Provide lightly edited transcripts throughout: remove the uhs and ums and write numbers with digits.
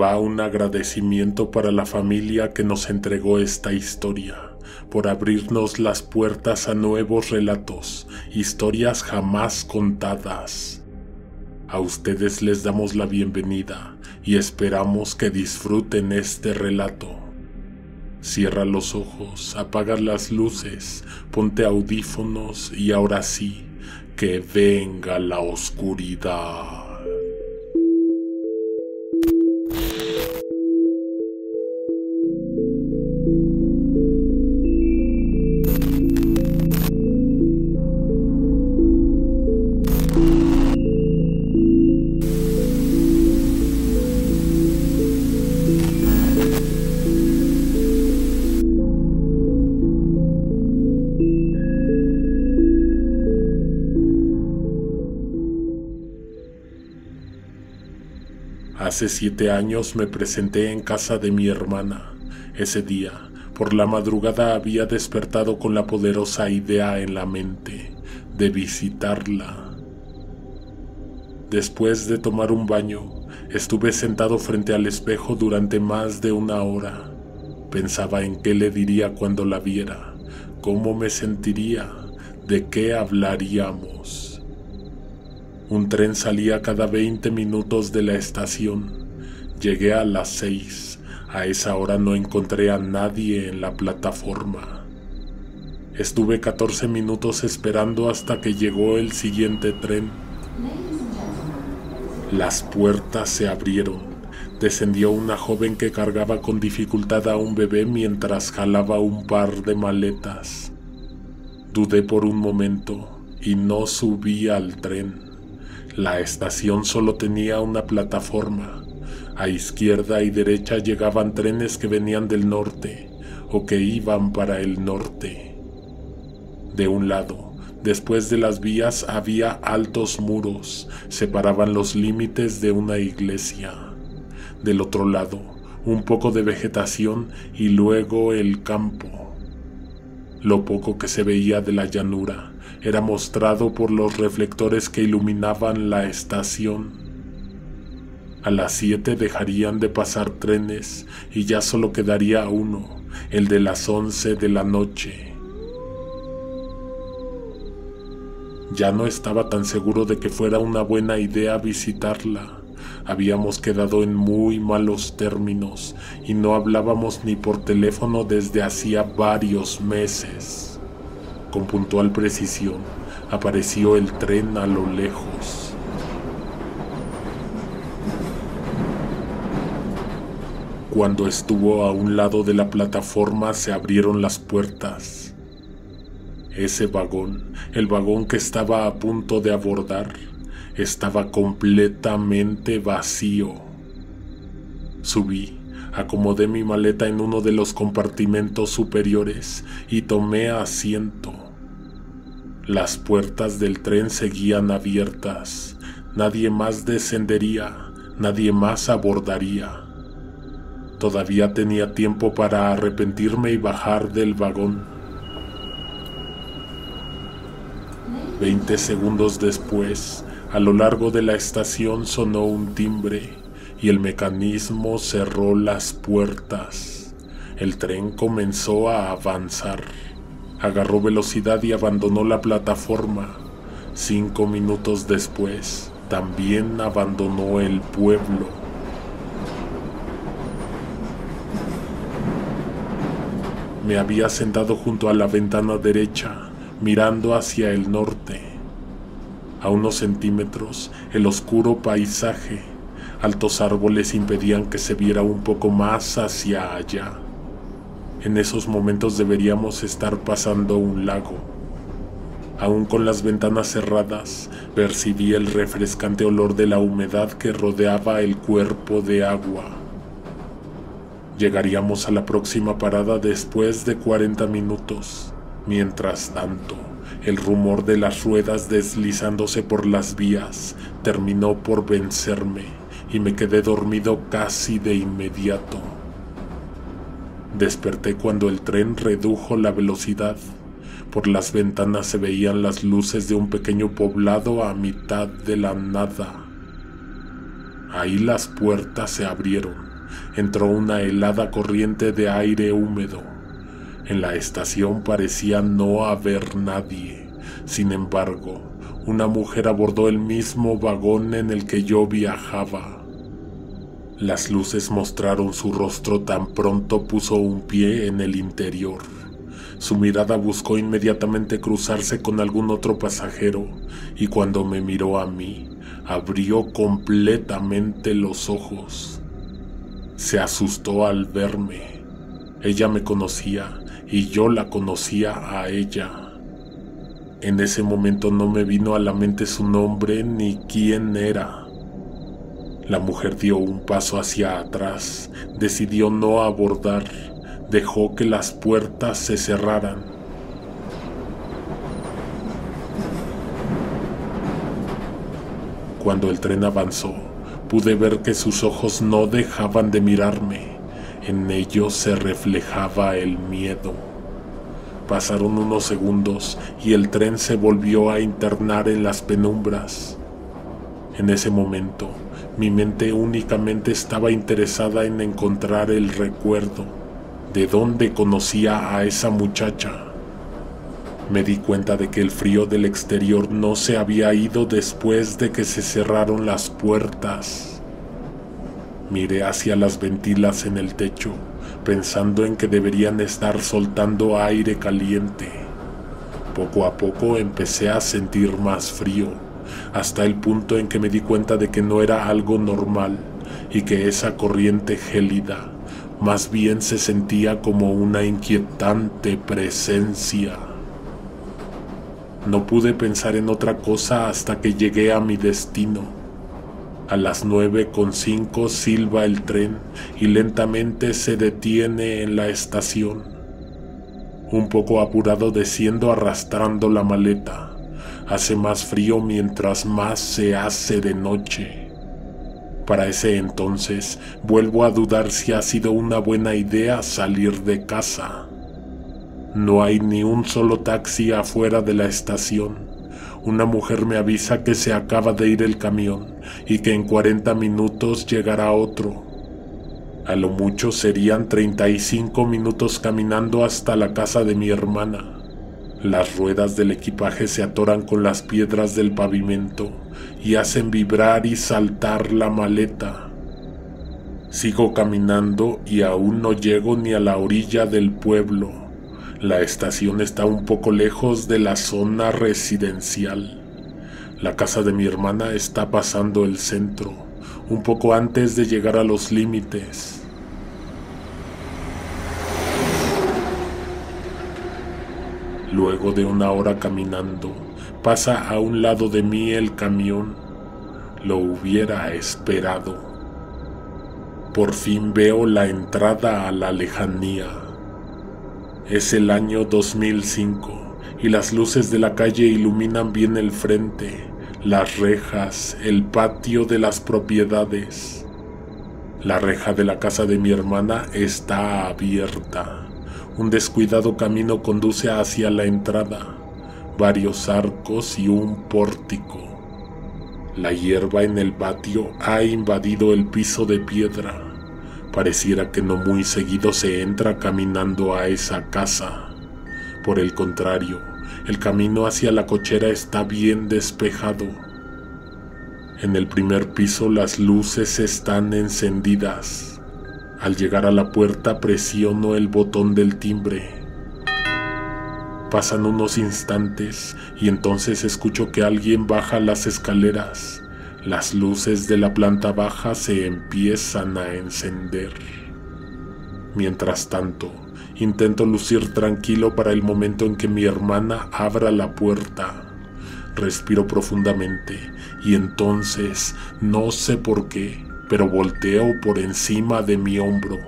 Va un agradecimiento para la familia que nos entregó esta historia, por abrirnos las puertas a nuevos relatos, historias jamás contadas. A ustedes les damos la bienvenida y esperamos que disfruten este relato. Cierra los ojos, apaga las luces, ponte audífonos y ahora sí, que venga la oscuridad. Hace 7 años me presenté en casa de mi hermana. Ese día, por la madrugada, había despertado con la poderosa idea en la mente de visitarla. Después de tomar un baño, estuve sentado frente al espejo durante más de 1 hora. Pensaba en qué le diría cuando la viera, cómo me sentiría, de qué hablaríamos. Un tren salía cada 20 minutos de la estación. Llegué a las 6. A esa hora no encontré a nadie en la plataforma. Estuve 14 minutos esperando hasta que llegó el siguiente tren. Las puertas se abrieron. Descendió una joven que cargaba con dificultad a un bebé mientras jalaba un par de maletas. Dudé por un momento y no subí al tren. La estación solo tenía una plataforma. A izquierda y derecha llegaban trenes que venían del norte o que iban para el norte. De un lado, después de las vías, había altos muros, separaban los límites de una iglesia. Del otro lado, un poco de vegetación y luego el campo. Lo poco que se veía de la llanura era mostrado por los reflectores que iluminaban la estación. A las 7 dejarían de pasar trenes y ya solo quedaría uno, el de las 11 de la noche. Ya no estaba tan seguro de que fuera una buena idea visitarla. Habíamos quedado en muy malos términos y no hablábamos ni por teléfono desde hacía varios meses. Con puntual precisión, apareció el tren a lo lejos. Cuando estuvo a un lado de la plataforma, se abrieron las puertas. Ese vagón, el vagón que estaba a punto de abordar, estaba completamente vacío. Subí, acomodé mi maleta en uno de los compartimentos superiores y tomé asiento. Las puertas del tren seguían abiertas. Nadie más descendería, nadie más abordaría. Todavía tenía tiempo para arrepentirme y bajar del vagón. 20 segundos después, a lo largo de la estación sonó un timbre y el mecanismo cerró las puertas. El tren comenzó a avanzar. Agarró velocidad y abandonó la plataforma. 5 minutos después, también abandonó el pueblo. Me había sentado junto a la ventana derecha, mirando hacia el norte. A unos centímetros, el oscuro paisaje, altos árboles impedían que se viera un poco más hacia allá. En esos momentos deberíamos estar pasando un lago. Aún con las ventanas cerradas, percibí el refrescante olor de la humedad que rodeaba el cuerpo de agua. Llegaríamos a la próxima parada después de 40 minutos. Mientras tanto, el rumor de las ruedas deslizándose por las vías terminó por vencerme y me quedé dormido casi de inmediato. Desperté cuando el tren redujo la velocidad. Por las ventanas se veían las luces de un pequeño poblado a mitad de la nada. Ahí las puertas se abrieron. Entró una helada corriente de aire húmedo. En la estación parecía no haber nadie. Sin embargo, una mujer abordó el mismo vagón en el que yo viajaba. Las luces mostraron su rostro tan pronto puso un pie en el interior. Su mirada buscó inmediatamente cruzarse con algún otro pasajero y cuando me miró a mí, abrió completamente los ojos. Se asustó al verme. Ella me conocía y yo la conocía a ella. En ese momento no me vino a la mente su nombre ni quién era. La mujer dio un paso hacia atrás, decidió no abordar, dejó que las puertas se cerraran. Cuando el tren avanzó, pude ver que sus ojos no dejaban de mirarme. En ellos se reflejaba el miedo. Pasaron unos segundos y el tren se volvió a internar en las penumbras. En ese momento, mi mente únicamente estaba interesada en encontrar el recuerdo de dónde conocía a esa muchacha. Me di cuenta de que el frío del exterior no se había ido después de que se cerraron las puertas. Miré hacia las ventilas en el techo, pensando en que deberían estar soltando aire caliente. Poco a poco empecé a sentir más frío, hasta el punto en que me di cuenta de que no era algo normal y que esa corriente gélida más bien se sentía como una inquietante presencia. No pude pensar en otra cosa hasta que llegué a mi destino. A las 9:05 silba el tren y lentamente se detiene en la estación. Un poco apurado desciendo arrastrando la maleta. Hace más frío mientras más se hace de noche. Para ese entonces vuelvo a dudar si ha sido una buena idea salir de casa. No hay ni un solo taxi afuera de la estación. Una mujer me avisa que se acaba de ir el camión y que en 40 minutos llegará otro. A lo mucho serían 35 minutos caminando hasta la casa de mi hermana. Las ruedas del equipaje se atoran con las piedras del pavimento y hacen vibrar y saltar la maleta. Sigo caminando y aún no llego ni a la orilla del pueblo. La estación está un poco lejos de la zona residencial. La casa de mi hermana está pasando el centro, un poco antes de llegar a los límites. Luego de una hora caminando, pasa a un lado de mí el camión. Lo hubiera esperado. Por fin veo la entrada a la lejanía. Es el año 2005 y las luces de la calle iluminan bien el frente, las rejas, el patio de las propiedades. La reja de la casa de mi hermana está abierta. Un descuidado camino conduce hacia la entrada, varios arcos y un pórtico. La hierba en el patio ha invadido el piso de piedra. Pareciera que no muy seguido se entra caminando a esa casa. Por el contrario, el camino hacia la cochera está bien despejado. En el primer piso las luces están encendidas. Al llegar a la puerta presiono el botón del timbre. Pasan unos instantes y entonces escucho que alguien baja las escaleras. Las luces de la planta baja se empiezan a encender. Mientras tanto, intento lucir tranquilo para el momento en que mi hermana abra la puerta. Respiro profundamente y entonces, no sé por qué, pero volteo por encima de mi hombro.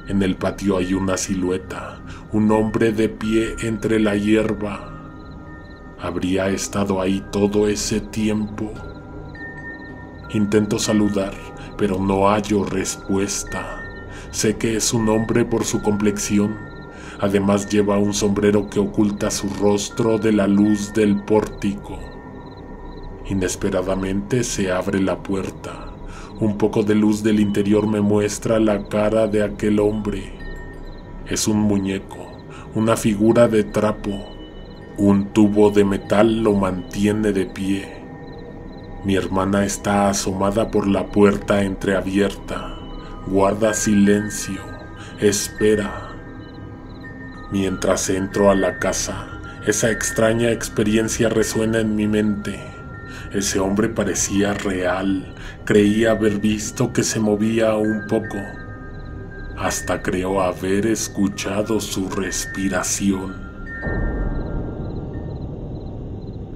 En el patio hay una silueta, un hombre de pie entre la hierba. ¿Habría estado ahí todo ese tiempo? Intento saludar, pero no hallo respuesta. Sé que es un hombre por su complexión. Además lleva un sombrero que oculta su rostro de la luz del pórtico. Inesperadamente se abre la puerta. Un poco de luz del interior me muestra la cara de aquel hombre. Es un muñeco, una figura de trapo. Un tubo de metal lo mantiene de pie. Mi hermana está asomada por la puerta entreabierta. Guarda silencio, espera. Mientras entro a la casa, esa extraña experiencia resuena en mi mente. Ese hombre parecía real, creía haber visto que se movía un poco. Hasta creo haber escuchado su respiración.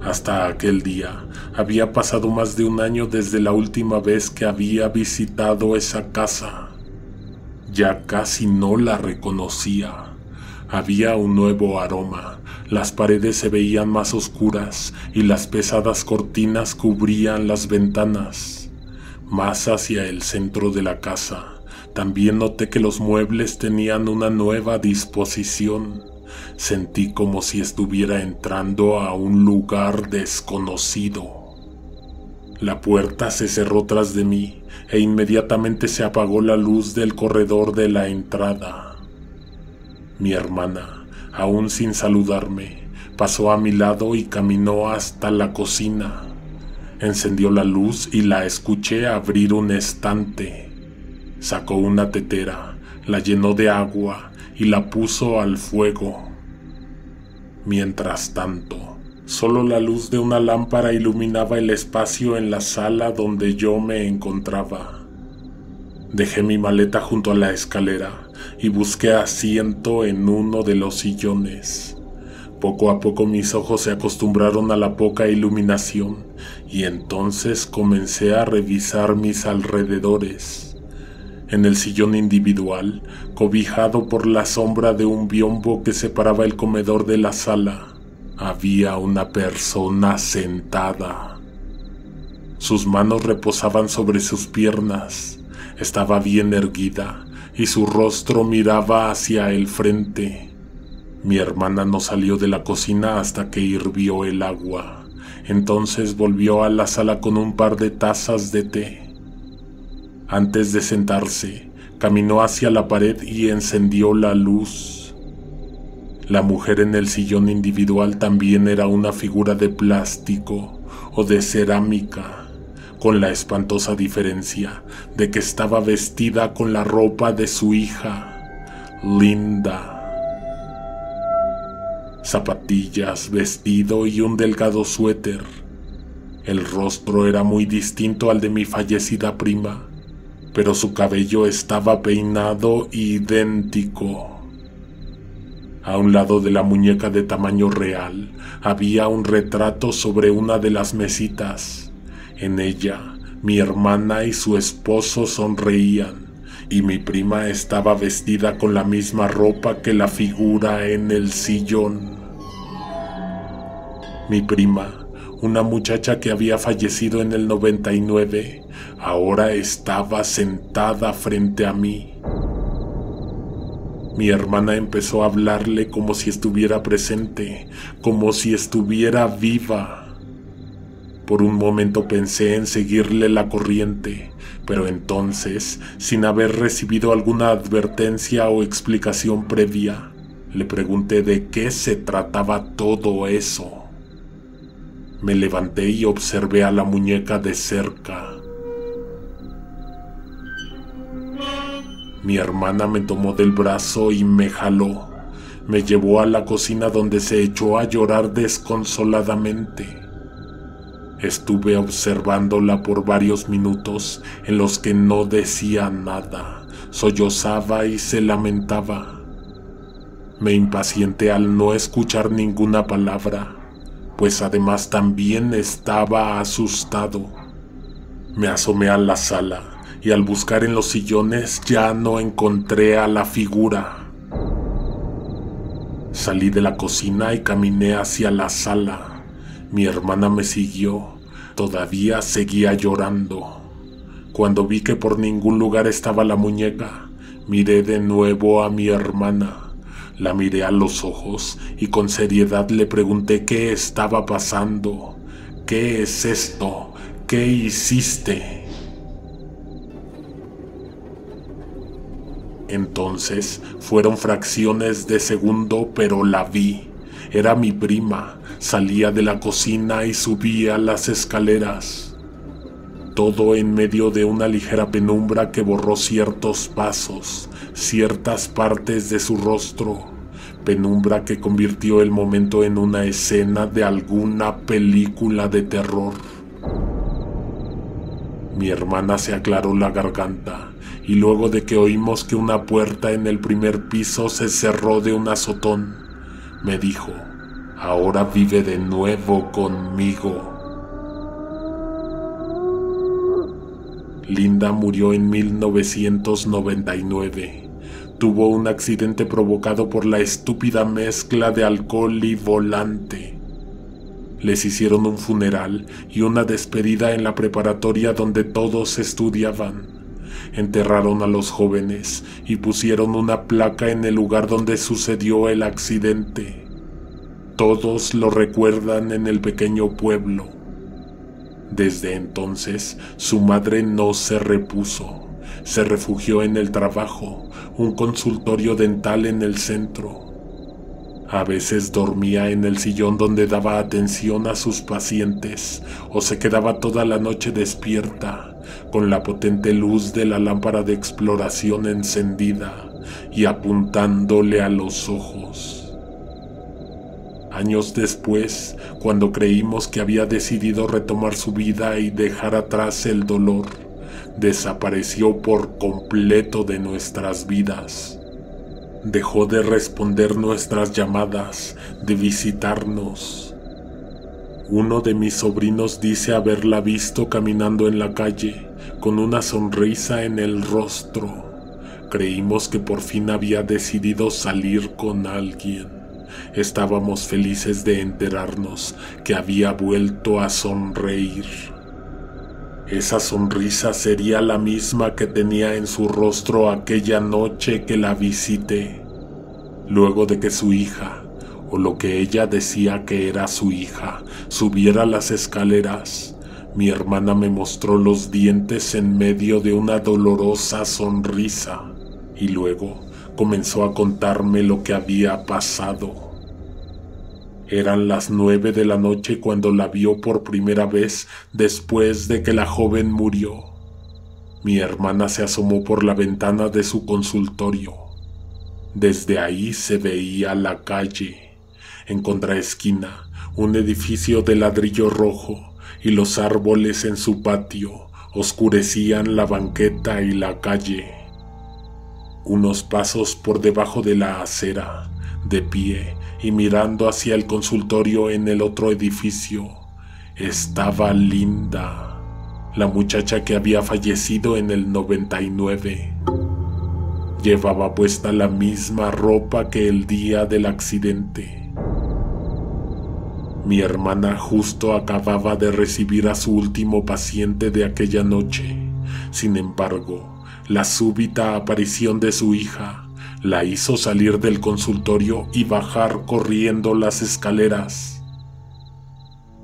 Hasta aquel día, había pasado más de un año desde la última vez que había visitado esa casa. Ya casi no la reconocía. Había un nuevo aroma, las paredes se veían más oscuras y las pesadas cortinas cubrían las ventanas. Más hacia el centro de la casa, también noté que los muebles tenían una nueva disposición. Sentí como si estuviera entrando a un lugar desconocido. La puerta se cerró tras de mí e inmediatamente se apagó la luz del corredor de la entrada. Mi hermana, aún sin saludarme, pasó a mi lado y caminó hasta la cocina. Encendió la luz y la escuché abrir un estante. Sacó una tetera, la llenó de agua y la puso al fuego. Mientras tanto, solo la luz de una lámpara iluminaba el espacio en la sala donde yo me encontraba. Dejé mi maleta junto a la escalera y busqué asiento en uno de los sillones. Poco a poco mis ojos se acostumbraron a la poca iluminación y entonces comencé a revisar mis alrededores. En el sillón individual, cobijado por la sombra de un biombo que separaba el comedor de la sala, había una persona sentada. Sus manos reposaban sobre sus piernas. Estaba bien erguida y su rostro miraba hacia el frente. Mi hermana no salió de la cocina hasta que hirvió el agua. Entonces volvió a la sala con un par de tazas de té. Antes de sentarse, caminó hacia la pared y encendió la luz. La mujer en el sillón individual también era una figura de plástico o de cerámica, con la espantosa diferencia de que estaba vestida con la ropa de su hija, Linda. Zapatillas, vestido y un delgado suéter. El rostro era muy distinto al de mi fallecida prima, pero su cabello estaba peinado idéntico. A un lado de la muñeca de tamaño real, había un retrato sobre una de las mesitas. En ella, mi hermana y su esposo sonreían, y mi prima estaba vestida con la misma ropa que la figura en el sillón. Mi prima, una muchacha que había fallecido en el 99, ahora estaba sentada frente a mí. Mi hermana empezó a hablarle como si estuviera presente, como si estuviera viva. Por un momento pensé en seguirle la corriente, pero entonces, sin haber recibido alguna advertencia o explicación previa, le pregunté de qué se trataba todo eso. Me levanté y observé a la muñeca de cerca. Mi hermana me tomó del brazo y me jaló. Me llevó a la cocina donde se echó a llorar desconsoladamente. Estuve observándola por varios minutos en los que no decía nada, sollozaba y se lamentaba. Me impacienté al no escuchar ninguna palabra, pues además también estaba asustado. Me asomé a la sala y al buscar en los sillones ya no encontré a la figura. Salí de la cocina y caminé hacia la sala. Mi hermana me siguió, todavía seguía llorando. Cuando vi que por ningún lugar estaba la muñeca, miré de nuevo a mi hermana. La miré a los ojos y con seriedad le pregunté qué estaba pasando, ¿Qué es esto? ¿Qué hiciste? Entonces fueron fracciones de segundo, pero la vi. Era mi prima. Salía de la cocina y subía las escaleras. Todo en medio de una ligera penumbra que borró ciertos pasos, ciertas partes de su rostro. Penumbra que convirtió el momento en una escena de alguna película de terror. Mi hermana se aclaró la garganta y luego de que oímos que una puerta en el primer piso se cerró de un azotón, me dijo: ahora vive de nuevo conmigo. Linda murió en 1999. Tuvo un accidente provocado por la estúpida mezcla de alcohol y volante. Les hicieron un funeral y una despedida en la preparatoria donde todos estudiaban. Enterraron a los jóvenes y pusieron una placa en el lugar donde sucedió el accidente. Todos lo recuerdan en el pequeño pueblo. Desde entonces, su madre no se repuso. Se refugió en el trabajo, un consultorio dental en el centro. A veces dormía en el sillón donde daba atención a sus pacientes, o se quedaba toda la noche despierta, con la potente luz de la lámpara de exploración encendida y apuntándole a los ojos. Años después, cuando creímos que había decidido retomar su vida y dejar atrás el dolor, desapareció por completo de nuestras vidas. Dejó de responder nuestras llamadas, de visitarnos. Uno de mis sobrinos dice haberla visto caminando en la calle, con una sonrisa en el rostro. Creímos que por fin había decidido salir con alguien. Estábamos felices de enterarnos que había vuelto a sonreír. Esa sonrisa sería la misma que tenía en su rostro aquella noche que la visité. Luego de que su hija, o lo que ella decía que era su hija, subiera las escaleras, mi hermana me mostró los dientes en medio de una dolorosa sonrisa y luego comenzó a contarme lo que había pasado. Eran las 9 de la noche cuando la vio por primera vez después de que la joven murió. Mi hermana se asomó por la ventana de su consultorio. Desde ahí se veía la calle. En contraesquina, un edificio de ladrillo rojo y los árboles en su patio oscurecían la banqueta y la calle. Unos pasos por debajo de la acera, de pie y mirando hacia el consultorio en el otro edificio, estaba Linda, la muchacha que había fallecido en el 99. Llevaba puesta la misma ropa que el día del accidente. Mi hermana justo acababa de recibir a su último paciente de aquella noche. Sin embargo, la súbita aparición de su hija la hizo salir del consultorio y bajar corriendo las escaleras.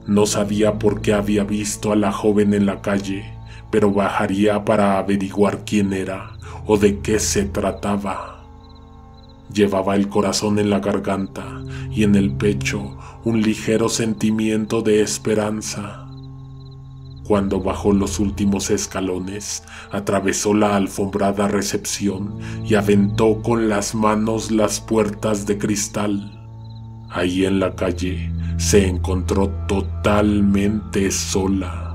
No sabía por qué había visto a la joven en la calle, pero bajaría para averiguar quién era o de qué se trataba. Llevaba el corazón en la garganta y en el pecho un ligero sentimiento de esperanza. Cuando bajó los últimos escalones, atravesó la alfombrada recepción y aventó con las manos las puertas de cristal. Ahí en la calle se encontró totalmente sola.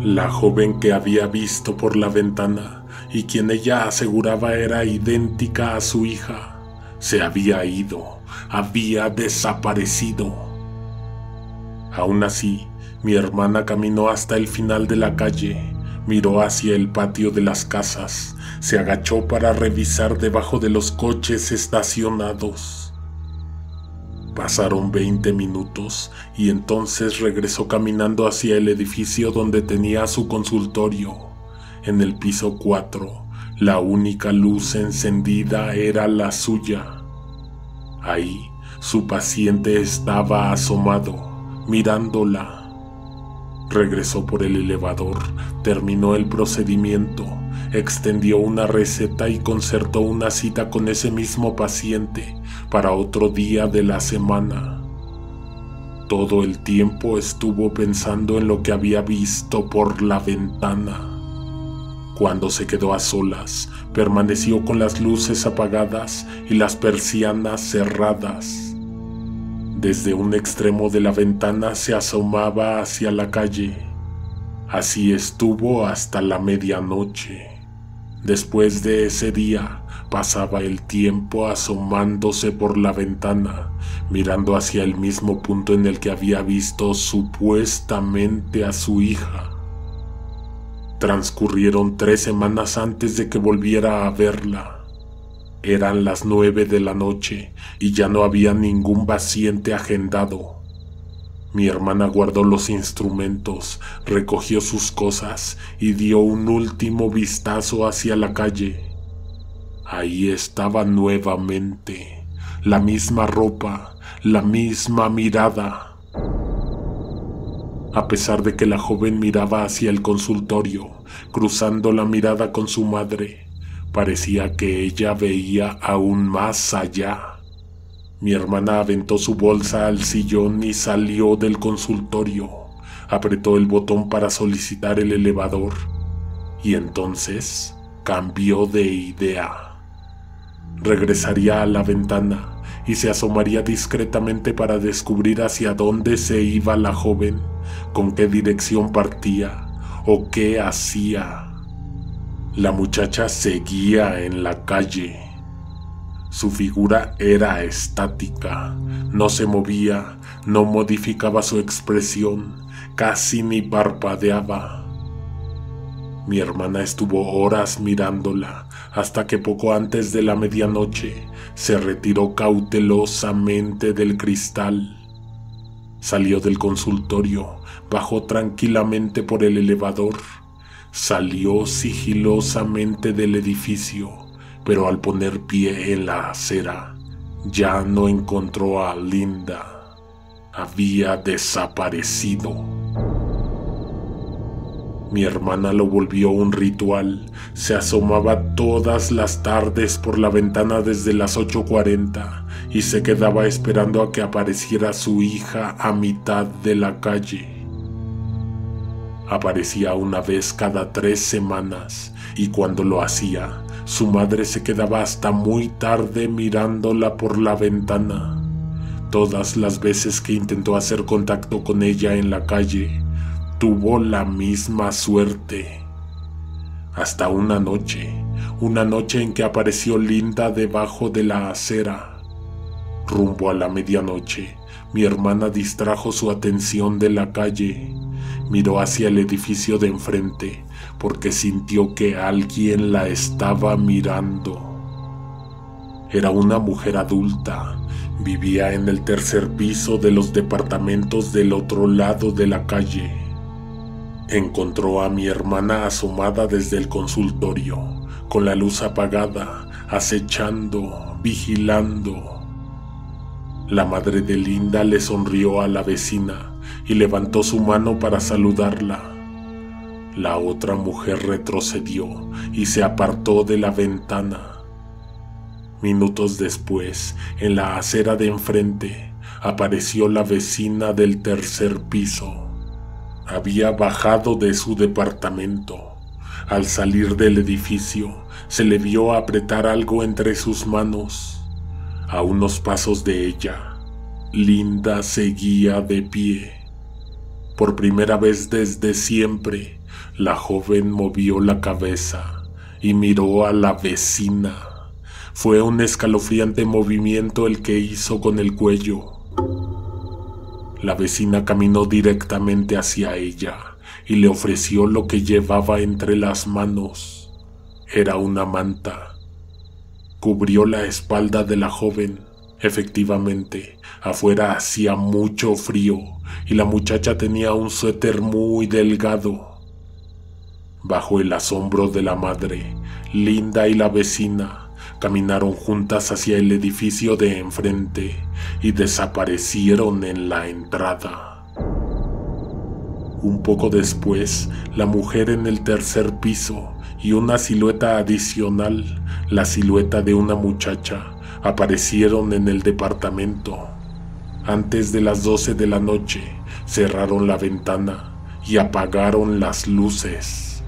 La joven que había visto por la ventana y quien ella aseguraba era idéntica a su hija, se había ido, había desaparecido. Aún así, mi hermana caminó hasta el final de la calle, miró hacia el patio de las casas, se agachó para revisar debajo de los coches estacionados. Pasaron 20 minutos y entonces regresó caminando hacia el edificio donde tenía su consultorio. En el piso 4, la única luz encendida era la suya. Ahí, su paciente estaba asomado, mirándola. Regresó por el elevador, terminó el procedimiento, extendió una receta y concertó una cita con ese mismo paciente para otro día de la semana. Todo el tiempo estuvo pensando en lo que había visto por la ventana. Cuando se quedó a solas, permaneció con las luces apagadas y las persianas cerradas. Desde un extremo de la ventana se asomaba hacia la calle. Así estuvo hasta la medianoche. Después de ese día, pasaba el tiempo asomándose por la ventana, mirando hacia el mismo punto en el que había visto supuestamente a su hija. Transcurrieron 3 semanas antes de que volviera a verla. Eran las 9 de la noche y ya no había ningún paciente agendado. Mi hermana guardó los instrumentos, recogió sus cosas y dio un último vistazo hacia la calle. Ahí estaba nuevamente, la misma ropa, la misma mirada. A pesar de que la joven miraba hacia el consultorio, cruzando la mirada con su madre, parecía que ella veía aún más allá. Mi hermana aventó su bolsa al sillón y salió del consultorio. Apretó el botón para solicitar el elevador y entonces cambió de idea. Regresaría a la ventana y se asomaría discretamente para descubrir hacia dónde se iba la joven, con qué dirección partía o qué hacía. La muchacha seguía en la calle. Su figura era estática, no se movía, no modificaba su expresión, casi ni parpadeaba. Mi hermana estuvo horas mirándola, hasta que poco antes de la medianoche se retiró cautelosamente del cristal. Salió del consultorio, bajó tranquilamente por el elevador. Salió sigilosamente del edificio, pero al poner pie en la acera, ya no encontró a Linda. Había desaparecido. Mi hermana lo volvió un ritual. Se asomaba todas las tardes por la ventana desde las 8:40 y se quedaba esperando a que apareciera su hija a mitad de la calle. Aparecía una vez cada 3 semanas y cuando lo hacía, su madre se quedaba hasta muy tarde mirándola por la ventana. Todas las veces que intentó hacer contacto con ella en la calle, tuvo la misma suerte. Hasta una noche en que apareció Linda debajo de la acera. Rumbo a la medianoche, mi hermana distrajo su atención de la calle. Miró hacia el edificio de enfrente porque sintió que alguien la estaba mirando. Era una mujer adulta. Vivía en el 3er piso de los departamentos del otro lado de la calle. Encontró a mi hermana asomada desde el consultorio, con la luz apagada, acechando, vigilando. La madre de Linda le sonrió a la vecina y levantó su mano para saludarla. La otra mujer retrocedió y se apartó de la ventana. Minutos después, en la acera de enfrente, apareció la vecina del 3er piso. Había bajado de su departamento. Al salir del edificio, se le vio apretar algo entre sus manos. A unos pasos de ella, Linda seguía de pie. Por primera vez desde siempre, la joven movió la cabeza y miró a la vecina. Fue un escalofriante movimiento el que hizo con el cuello. La vecina caminó directamente hacia ella y le ofreció lo que llevaba entre las manos. Era una manta. Cubrió la espalda de la joven. Efectivamente, afuera hacía mucho frío y la muchacha tenía un suéter muy delgado. Bajo el asombro de la madre, Linda y la vecina caminaron juntas hacia el edificio de enfrente y desaparecieron en la entrada. Un poco después, la mujer en el tercer piso y una silueta adicional, la silueta de una muchacha, aparecieron en el departamento. Antes de las 12 de la noche, cerraron la ventana y apagaron las luces.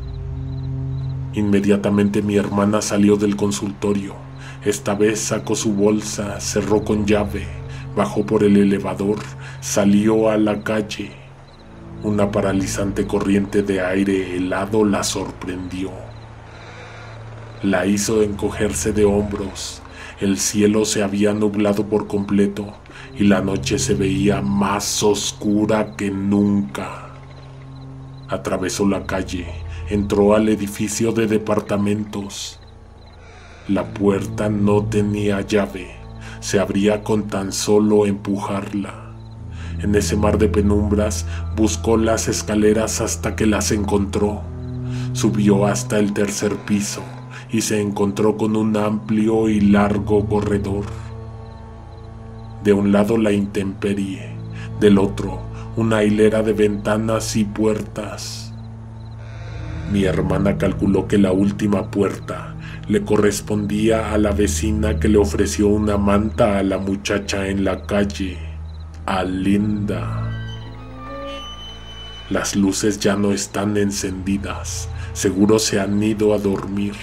Inmediatamente mi hermana salió del consultorio. Esta vez sacó su bolsa, cerró con llave, bajó por el elevador, salió a la calle. Una paralizante corriente de aire helado la sorprendió. La hizo encogerse de hombros. El cielo se había nublado por completo y la noche se veía más oscura que nunca. Atravesó la calle, entró al edificio de departamentos. La puerta no tenía llave, se abría con tan solo empujarla. En ese mar de penumbras buscó las escaleras hasta que las encontró. Subió hasta el tercer piso y se encontró con un amplio y largo corredor. De un lado la intemperie, del otro una hilera de ventanas y puertas. Mi hermana calculó que la última puerta le correspondía a la vecina que le ofreció una manta a la muchacha en la calle, a Linda. Las luces ya no están encendidas, seguro se han ido a dormir.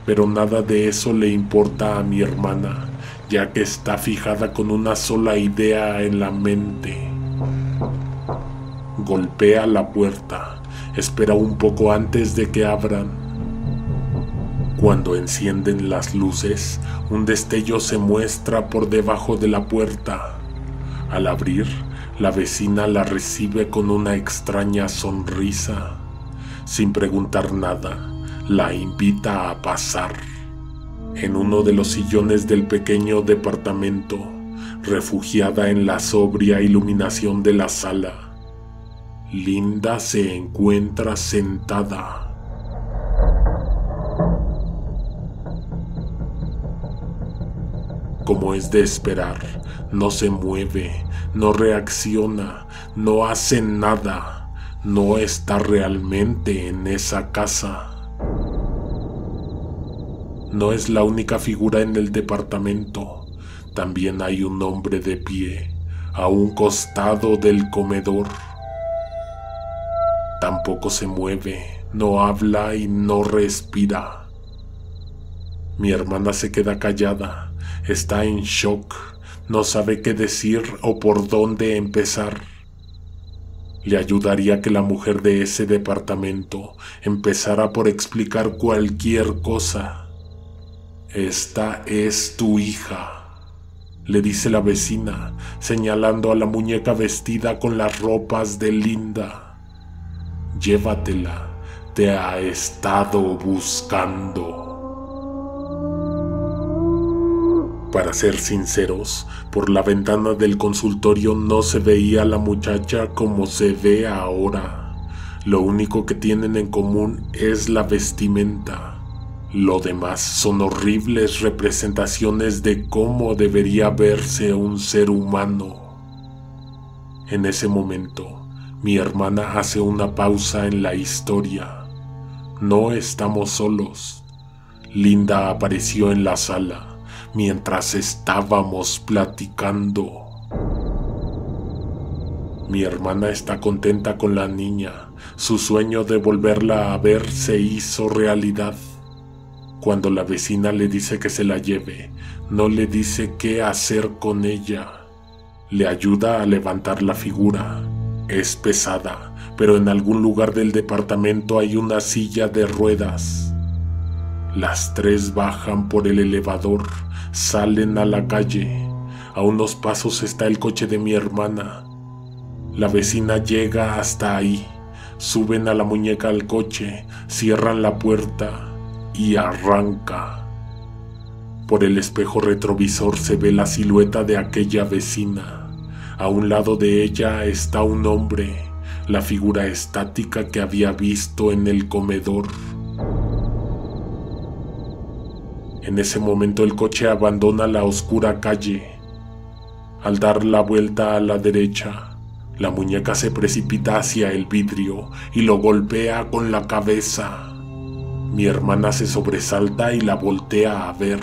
Pero nada de eso le importa a mi hermana, ya que está fijada con una sola idea en la mente. Golpea la puerta, espera un poco antes de que abran. Cuando encienden las luces, un destello se muestra por debajo de la puerta. Al abrir, la vecina la recibe con una extraña sonrisa. Sin preguntar nada, la invita a pasar. En uno de los sillones del pequeño departamento, refugiada en la sobria iluminación de la sala, Linda se encuentra sentada. Como es de esperar, no se mueve, no reacciona, no hace nada, no está realmente en esa casa. No es la única figura en el departamento, también hay un hombre de pie, a un costado del comedor. Tampoco se mueve, no habla y no respira. Mi hermana se queda callada, está en shock, no sabe qué decir o por dónde empezar. Le ayudaría que la mujer de ese departamento empezara por explicar cualquier cosa. «Esta es tu hija», le dice la vecina, señalando a la muñeca vestida con las ropas de Linda. «Llévatela, te ha estado buscando». Para ser sinceros, por la ventana del consultorio no se veía a la muchacha como se ve ahora. Lo único que tienen en común es la vestimenta. Lo demás son horribles representaciones de cómo debería verse un ser humano. En ese momento, mi hermana hace una pausa en la historia. No estamos solos. Linda apareció en la sala mientras estábamos platicando. Mi hermana está contenta con la niña. Su sueño de volverla a ver se hizo realidad. Cuando la vecina le dice que se la lleve, no le dice qué hacer con ella. Le ayuda a levantar la figura. Es pesada, pero en algún lugar del departamento hay una silla de ruedas. Las tres bajan por el elevador, salen a la calle. A unos pasos está el coche de mi hermana. La vecina llega hasta ahí. Suben a la muñeca al coche, cierran la puerta y arranca. Por el espejo retrovisor se ve la silueta de aquella vecina. A un lado de ella está un hombre, la figura estática que había visto en el comedor. En ese momento el coche abandona la oscura calle. Al dar la vuelta a la derecha, La muñeca se precipita hacia el vidrio y lo golpea con la cabeza. Mi hermana se sobresalta y la voltea a ver.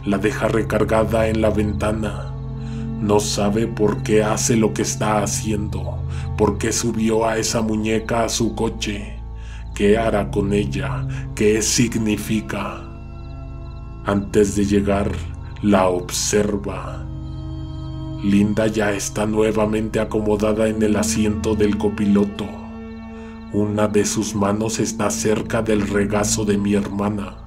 La deja recargada en la ventana. No sabe por qué hace lo que está haciendo, por qué subió a esa muñeca a su coche, qué hará con ella, qué significa. Antes de llegar, la observa. Linda ya está nuevamente acomodada en el asiento del copiloto. Una de sus manos está cerca del regazo de mi hermana.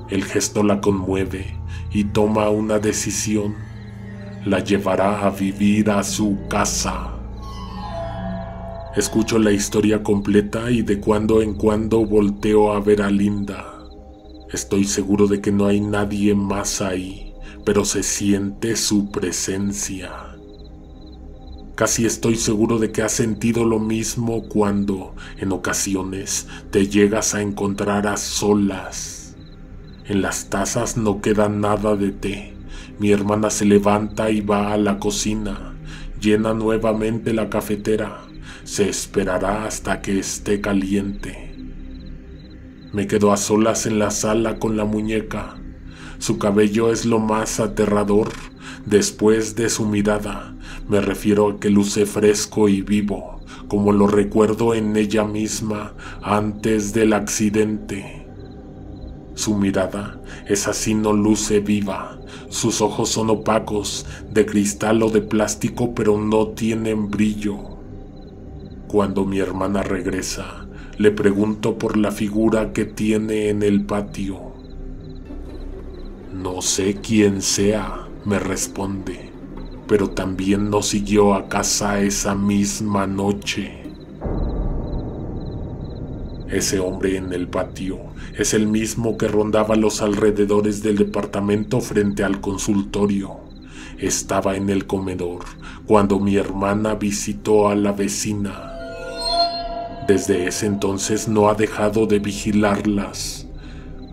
El gesto la conmueve y toma una decisión. La llevará a vivir a su casa. Escucho la historia completa y de cuando en cuando volteo a ver a Linda. Estoy seguro de que no hay nadie más ahí, pero se siente su presencia. Casi estoy seguro de que has sentido lo mismo cuando, en ocasiones, te llegas a encontrar a solas. En las tazas no queda nada de té. Mi hermana se levanta y va a la cocina, llena nuevamente la cafetera. Se esperará hasta que esté caliente. Me quedo a solas en la sala con la muñeca. Su cabello es lo más aterrador. Después de su mirada, me refiero a que luce fresco y vivo, como lo recuerdo en ella misma antes del accidente. Su mirada es así, no luce viva. Sus ojos son opacos, de cristal o de plástico, pero no tienen brillo. Cuando mi hermana regresa, le pregunto por la figura que tiene en el patio. No sé quién sea, me responde, pero también no siguió a casa esa misma noche. Ese hombre en el patio es el mismo que rondaba los alrededores del departamento frente al consultorio. Estaba en el comedor cuando mi hermana visitó a la vecina. Desde ese entonces no ha dejado de vigilarlas.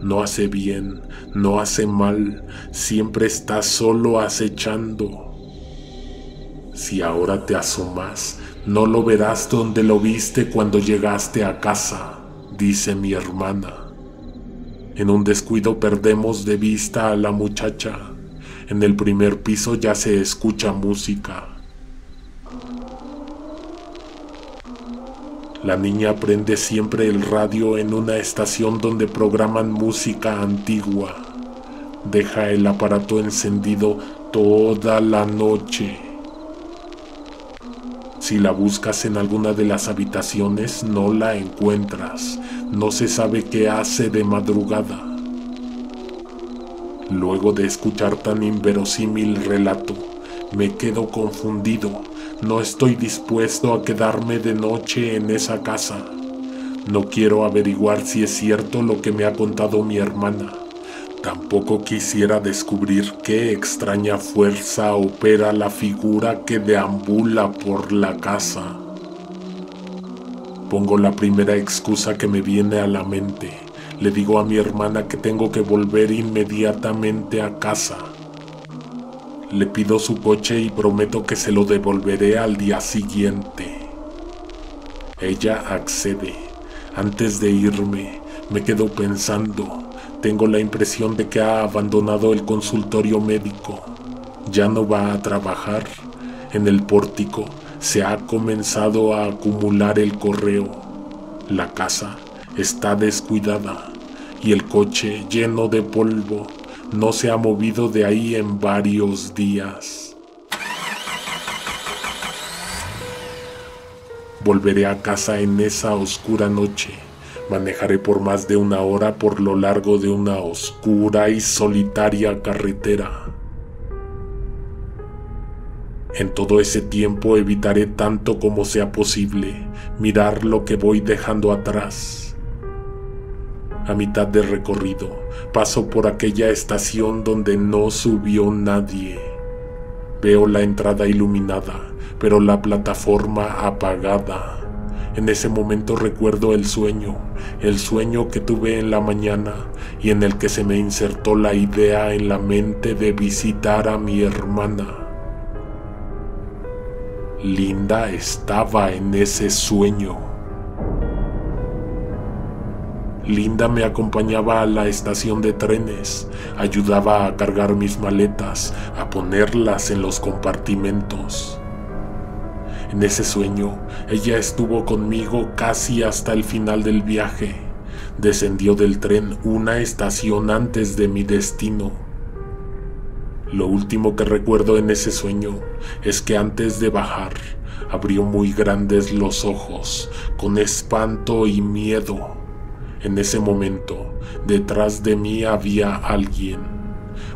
No hace bien, no hace mal, siempre está solo acechando. Si ahora te asomas, no lo verás donde lo viste cuando llegaste a casa, dice mi hermana. En un descuido perdemos de vista a la muchacha. En el primer piso ya se escucha música. La niña prende siempre el radio en una estación donde programan música antigua. Deja el aparato encendido toda la noche. Si la buscas en alguna de las habitaciones, no la encuentras. No se sabe qué hace de madrugada. Luego de escuchar tan inverosímil relato, me quedo confundido. No estoy dispuesto a quedarme de noche en esa casa. No quiero averiguar si es cierto lo que me ha contado mi hermana. Tampoco quisiera descubrir qué extraña fuerza opera la figura que deambula por la casa. Pongo la primera excusa que me viene a la mente. Le digo a mi hermana que tengo que volver inmediatamente a casa. Le pido su coche y prometo que se lo devolveré al día siguiente. Ella accede. Antes de irme, me quedo pensando. Tengo la impresión de que ha abandonado el consultorio médico. Ya no va a trabajar. En el pórtico se ha comenzado a acumular el correo. La casa está descuidada y el coche lleno de polvo. No se ha movido de ahí en varios días. Volveré a casa en esa oscura noche. Manejaré por más de 1 hora por lo largo de una oscura y solitaria carretera. En todo ese tiempo evitaré tanto como sea posible mirar lo que voy dejando atrás. A mitad de recorrido, paso por aquella estación donde no subió nadie. Veo la entrada iluminada, pero la plataforma apagada. En ese momento recuerdo el sueño que tuve en la mañana y en el que se me insertó la idea en la mente de visitar a mi hermana. Linda estaba en ese sueño. Linda me acompañaba a la estación de trenes, ayudaba a cargar mis maletas, a ponerlas en los compartimentos. En ese sueño, ella estuvo conmigo casi hasta el final del viaje. Descendió del tren una estación antes de mi destino. Lo último que recuerdo en ese sueño es que antes de bajar, abrió muy grandes los ojos, con espanto y miedo. En ese momento, detrás de mí había alguien,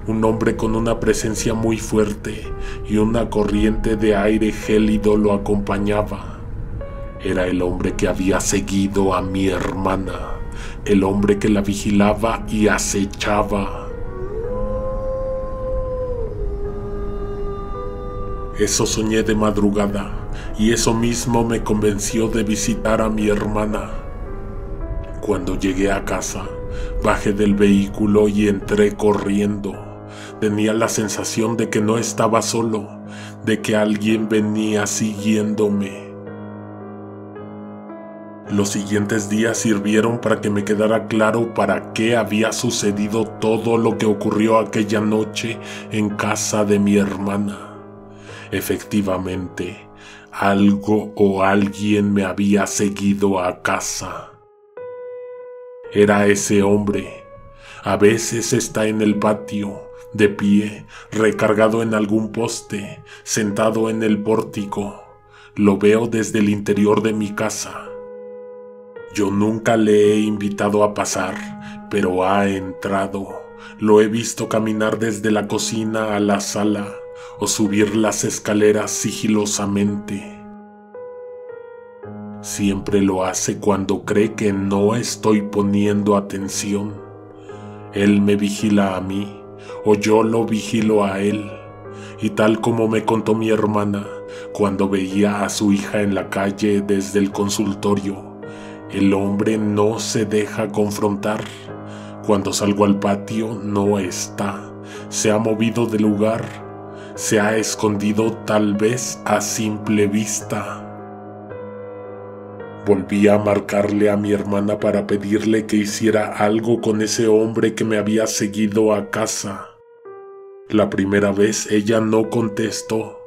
un hombre con una presencia muy fuerte y una corriente de aire gélido lo acompañaba. Era el hombre que había seguido a mi hermana, el hombre que la vigilaba y acechaba. Eso soñé de madrugada y eso mismo me convenció de visitar a mi hermana. Cuando llegué a casa, bajé del vehículo y entré corriendo. Tenía la sensación de que no estaba solo, de que alguien venía siguiéndome. Los siguientes días sirvieron para que me quedara claro para qué había sucedido todo lo que ocurrió aquella noche en casa de mi hermana. Efectivamente, algo o alguien me había seguido a casa. Era ese hombre. A veces está en el patio, de pie, recargado en algún poste, sentado en el pórtico. Lo veo desde el interior de mi casa. Yo nunca le he invitado a pasar, pero ha entrado. Lo he visto caminar desde la cocina a la sala o subir las escaleras sigilosamente. Siempre lo hace cuando cree que no estoy poniendo atención. Él me vigila a mí, o yo lo vigilo a él. Y tal como me contó mi hermana, cuando veía a su hija en la calle desde el consultorio, el hombre no se deja confrontar. Cuando salgo al patio no está, se ha movido de lugar, se ha escondido tal vez a simple vista. Volví a marcarle a mi hermana para pedirle que hiciera algo con ese hombre que me había seguido a casa. La primera vez ella no contestó.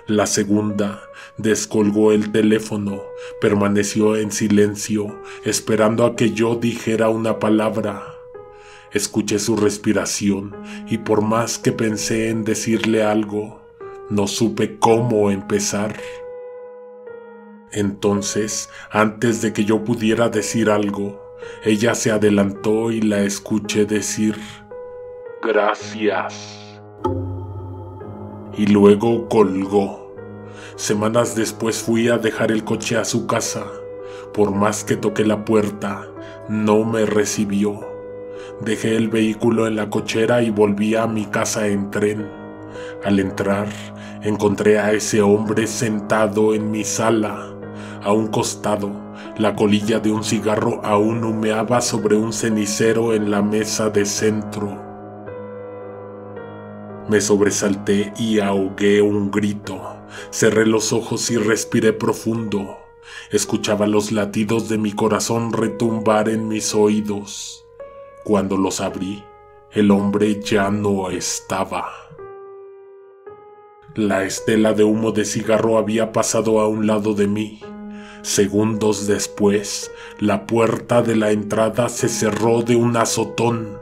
La segunda descolgó el teléfono, permaneció en silencio, esperando a que yo dijera una palabra. Escuché su respiración y por más que pensé en decirle algo, no supe cómo empezar. Entonces, antes de que yo pudiera decir algo, ella se adelantó y la escuché decir «Gracias». Y luego colgó. Semanas después fui a dejar el coche a su casa. Por más que toqué la puerta, no me recibió. Dejé el vehículo en la cochera y volví a mi casa en tren. Al entrar, encontré a ese hombre sentado en mi sala. A un costado, la colilla de un cigarro aún humeaba sobre un cenicero en la mesa de centro. Me sobresalté y ahogué un grito. Cerré los ojos y respiré profundo. Escuchaba los latidos de mi corazón retumbar en mis oídos. Cuando los abrí, el hombre ya no estaba. La estela de humo de cigarro había pasado a un lado de mí. Segundos después, la puerta de la entrada se cerró de un azotón.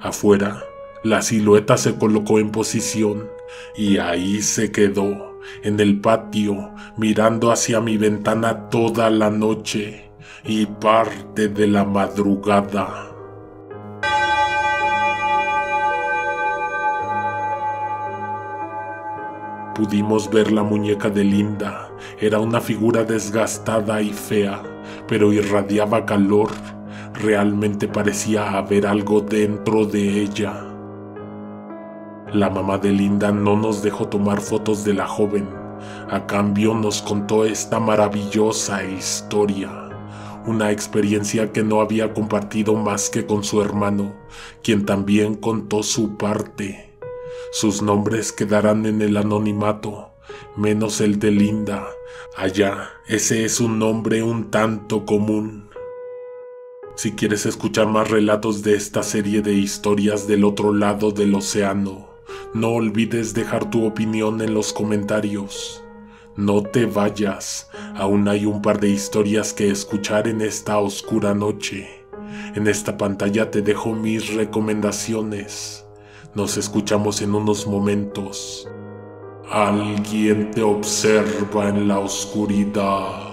Afuera, la silueta se colocó en posición y ahí se quedó, en el patio, mirando hacia mi ventana toda la noche y parte de la madrugada. Pudimos ver la muñeca de Linda. Era una figura desgastada y fea, pero irradiaba calor. Realmente parecía haber algo dentro de ella. La mamá de Linda no nos dejó tomar fotos de la joven. A cambio nos contó esta maravillosa historia. Una experiencia que no había compartido más que con su hermano, quien también contó su parte. Sus nombres quedarán en el anonimato, menos el de Linda. Allá, ese es un nombre un tanto común. Si quieres escuchar más relatos de esta serie de historias del otro lado del océano, no olvides dejar tu opinión en los comentarios. No te vayas, aún hay un par de historias que escuchar en esta oscura noche. En esta pantalla te dejo mis recomendaciones. Nos escuchamos en unos momentos. Alguien te observa en la oscuridad.